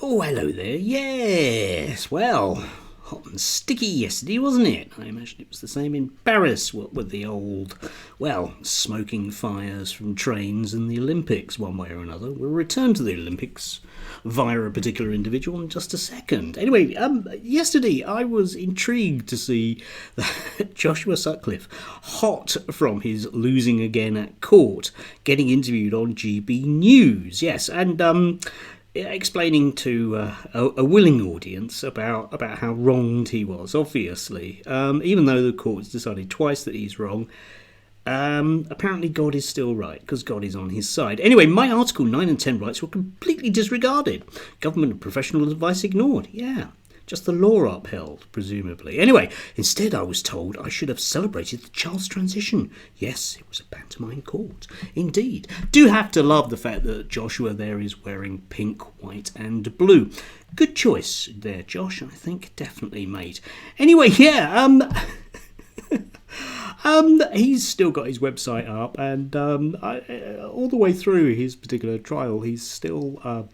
Oh, hello there. Yes, well, hot and sticky yesterday, wasn't it? I imagine it was the same in Paris, what with the old, smoking fires from trains and the Olympics, one way or another. We'll return to the Olympics via a particular individual in just a second. Anyway, yesterday I was intrigued to see that Joshua Sutcliffe, hot from his losing again at court, getting interviewed on GB News. Yes, and explaining to a willing audience about how wronged he was, obviously. Even though the court's decided twice that he's wrong, apparently God is still right, because God is on his side. Anyway, my Article 9 and 10 rights were completely disregarded. Government and professional advice ignored. Yeah. Just the law upheld, presumably. Anyway, instead I was told I should have celebrated the child's transition. Yes, it was a pantomime court. Indeed. Do have to love the fact that Joshua there is wearing pink, white and blue. Good choice there, Josh, I think. Definitely, mate. Anyway, yeah, he's still got his website up, and all the way through his particular trial, he's still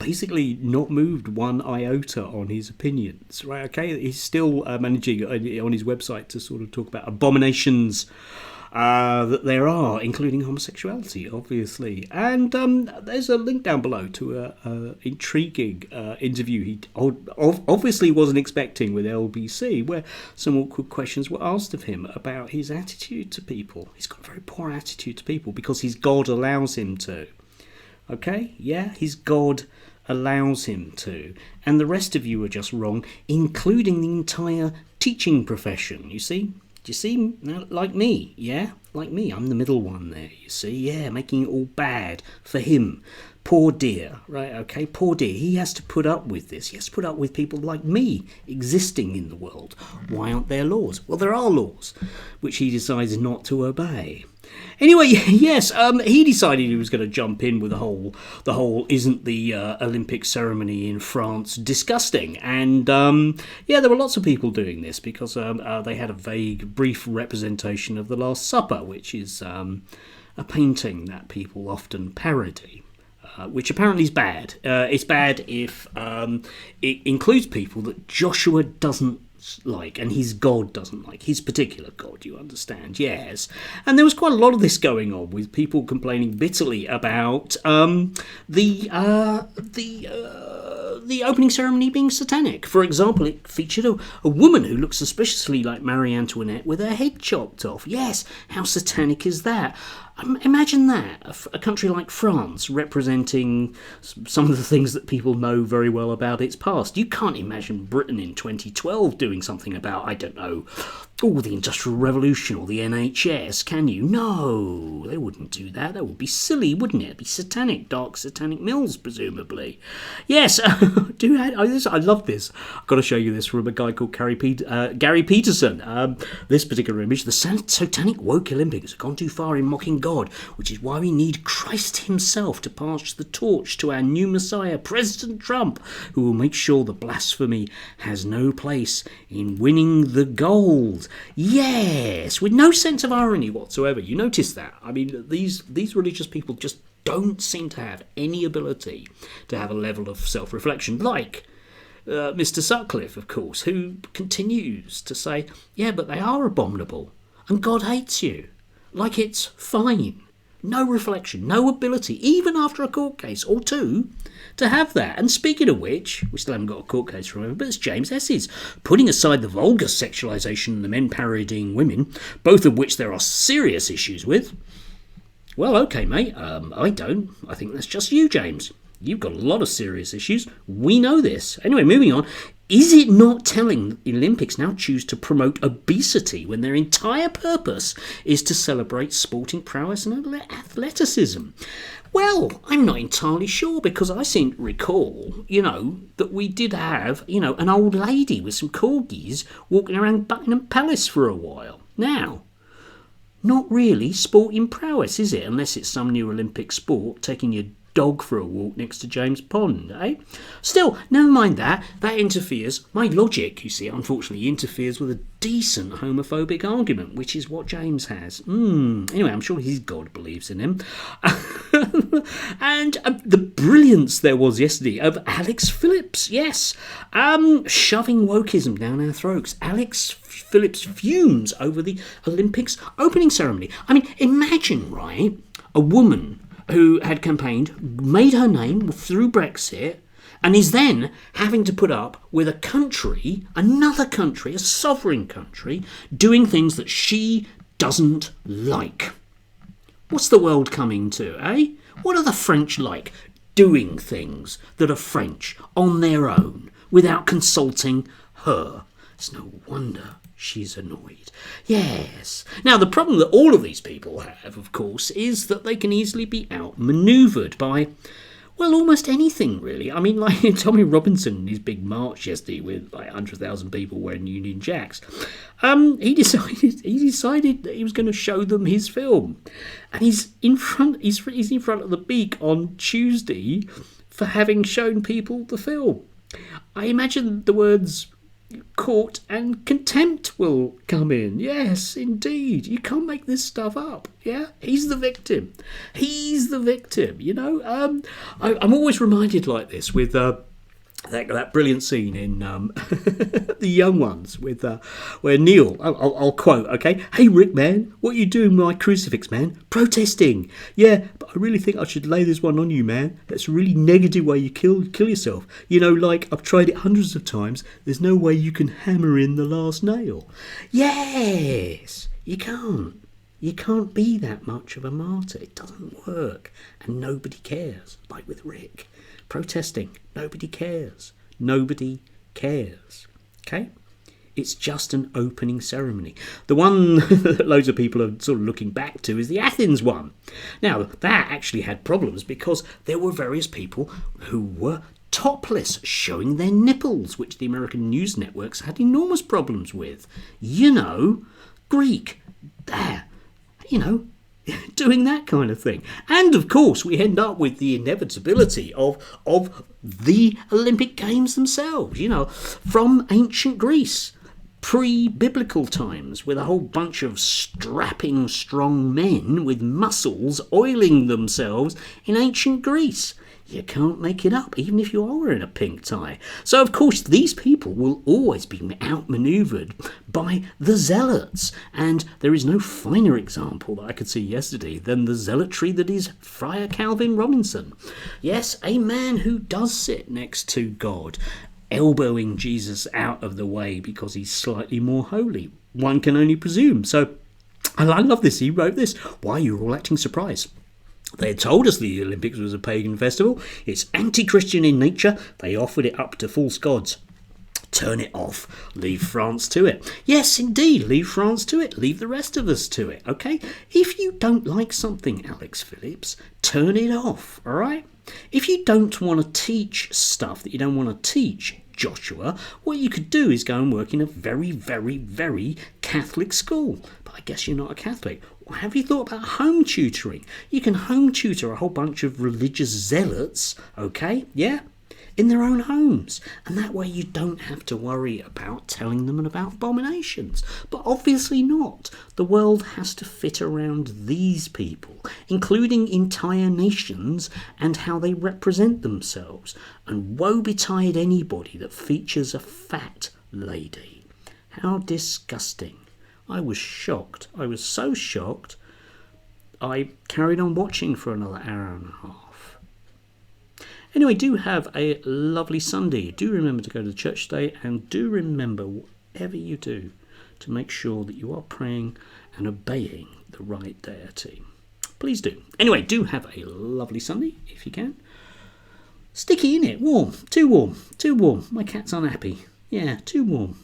basically not moved one iota on his opinions, right? Okay, he's still managing on his website to sort of talk about abominations that there are, including homosexuality, obviously. And there's a link down below to a intriguing interview he obviously wasn't expecting with LBC, where some awkward questions were asked of him about his attitude to people. He's got a very poor attitude to people because his God allows him to. Okay, yeah, his God allows him to. And the rest of you are just wrong, including the entire teaching profession, you see? Do you see? Like me, yeah? Like me, I'm the middle one there, you see? Yeah, making it all bad for him. Poor dear, right, okay, poor dear. He has to put up with this. He has to put up with people like me existing in the world. Why aren't there laws? Well, there are laws, which he decides not to obey. Anyway, yes, he decided he was going to jump in with the whole isn't the Olympic ceremony in France disgusting? And yeah, there were lots of people doing this because they had a vague, brief representation of the Last Supper, which is a painting that people often parody. Which apparently is bad. It's bad if it includes people that Joshua doesn't like, and his God doesn't like, his particular God, you understand, yes. And there was quite a lot of this going on, with people complaining bitterly about the opening ceremony being satanic. For example, it featured a woman who looked suspiciously like Marie Antoinette with her head chopped off. Yes, how satanic is that? Imagine that, a country like France representing some of the things that people know very well about its past. You can't imagine Britain in 2012 doing something about, I don't know, the Industrial Revolution or the NHS, can you? No, they wouldn't do that. That would be silly, wouldn't it? It'd be satanic, dark satanic mills, presumably. Yes, I love this. I've got to show you this from a guy called Gary Peterson. This particular image, the satanic woke Olympics have gone too far in mocking God, which is why we need Christ himself to pass the torch to our new Messiah, President Trump, who will make sure the blasphemy has no place in winning the gold. Yes, with no sense of irony whatsoever. You notice that? I mean, these religious people just don't seem to have any ability to have a level of self-reflection, like Mr. Sutcliffe, of course, who continues to say, yeah, but they are abominable, and God hates you. Like it's fine. No reflection, no ability, even after a court case or two, to have that. And speaking of which, we still haven't got a court case from him, but it's James S's. Putting aside the vulgar sexualisation and the men parodying women, both of which there are serious issues with. Well, okay, mate, I don't. I think that's just you, James. You've got a lot of serious issues. We know this. Anyway, moving on. Is it not telling the Olympics now choose to promote obesity when their entire purpose is to celebrate sporting prowess and athleticism? Well, I'm not entirely sure, because I seem to recall, that we did have, an old lady with some corgis walking around Buckingham Palace for a while. Now, not really sporting prowess, is it? Unless it's some new Olympic sport, taking your dog for a walk next to James Pond, eh? Still, never mind that. That interferes. My logic, you see, unfortunately interferes with a decent homophobic argument, which is what James has. Anyway, I'm sure his God believes in him. And the brilliance there was yesterday of Alex Phillips, yes, shoving wokeism down our throats. Alex Phillips fumes over the Olympics opening ceremony. I mean, imagine, right, a woman who had campaigned, made her name through Brexit, and is then having to put up with a country, another country, a sovereign country, doing things that she doesn't like. What's the world coming to, eh? What are the French like? Doing things that are French on their own without consulting her. It's no wonder she's annoyed. Yes. Now, the problem that all of these people have, of course, is that they can easily be outmanoeuvred by, well, almost anything, really. I mean, like Tommy Robinson in his big march yesterday with like 100,000 people wearing Union Jacks. He decided that he was going to show them his film, and he's in front of the Beak on Tuesday for having shown people the film. I imagine the words court and contempt will come in. Yes, indeed. You can't make this stuff up. Yeah, he's the victim. You know. I'm always reminded like this with that brilliant scene in The Young Ones with where Neil, I'll quote, okay, "Hey Rick, man, what are you doing with my crucifix, man? Protesting. Yeah, but I really think I should lay this one on you, man. That's a really negative way you kill yourself. You know, like, I've tried it hundreds of times. There's no way you can hammer in the last nail." Yes, you can't. You can't be that much of a martyr. It doesn't work. And nobody cares, like with Rick. Protesting. Nobody cares. Nobody cares. Okay? It's just an opening ceremony. The one that loads of people are sort of looking back to is the Athens one. Now, that actually had problems because there were various people who were topless, showing their nipples, which the American news networks had enormous problems with. You know, Greek, there, you know, doing that kind of thing. And of course we end up with the inevitability of the Olympic Games themselves, you know, from ancient Greece, pre-biblical times, with a whole bunch of strapping strong men with muscles oiling themselves in ancient Greece. You can't make it up, even if you are wearing a pink tie. So, of course, these people will always be outmanoeuvred by the zealots. And there is no finer example that I could see yesterday than the zealotry that is Friar Calvin Robinson. Yes, a man who does sit next to God, elbowing Jesus out of the way because he's slightly more holy. One can only presume. So, I love this. He wrote this. Why, you're all acting surprised. They had told us the Olympics was a pagan festival. It's anti-Christian in nature. They offered it up to false gods. Turn it off. Leave France to it. Yes, indeed, leave France to it. Leave the rest of us to it, okay? If you don't like something, Alex Phillips, turn it off, all right? If you don't want to teach stuff that you don't want to teach, Joshua, what you could do is go and work in a very, very, very Catholic school. But I guess you're not a Catholic. Have you thought about home tutoring? You can home tutor a whole bunch of religious zealots, okay? Yeah? In their own homes. And that way you don't have to worry about telling them about abominations. But obviously not. The world has to fit around these people, including entire nations and how they represent themselves. And woe betide anybody that features a fat lady. How disgusting. I was shocked. I was so shocked, I carried on watching for another hour and a half. Anyway, do have a lovely Sunday. Do remember to go to the church today, and do remember, whatever you do, to make sure that you are praying and obeying the right deity. Please do. Anyway, do have a lovely Sunday, if you can. Sticky, innit? Warm. Too warm. Too warm. My cat's unhappy. Yeah, too warm.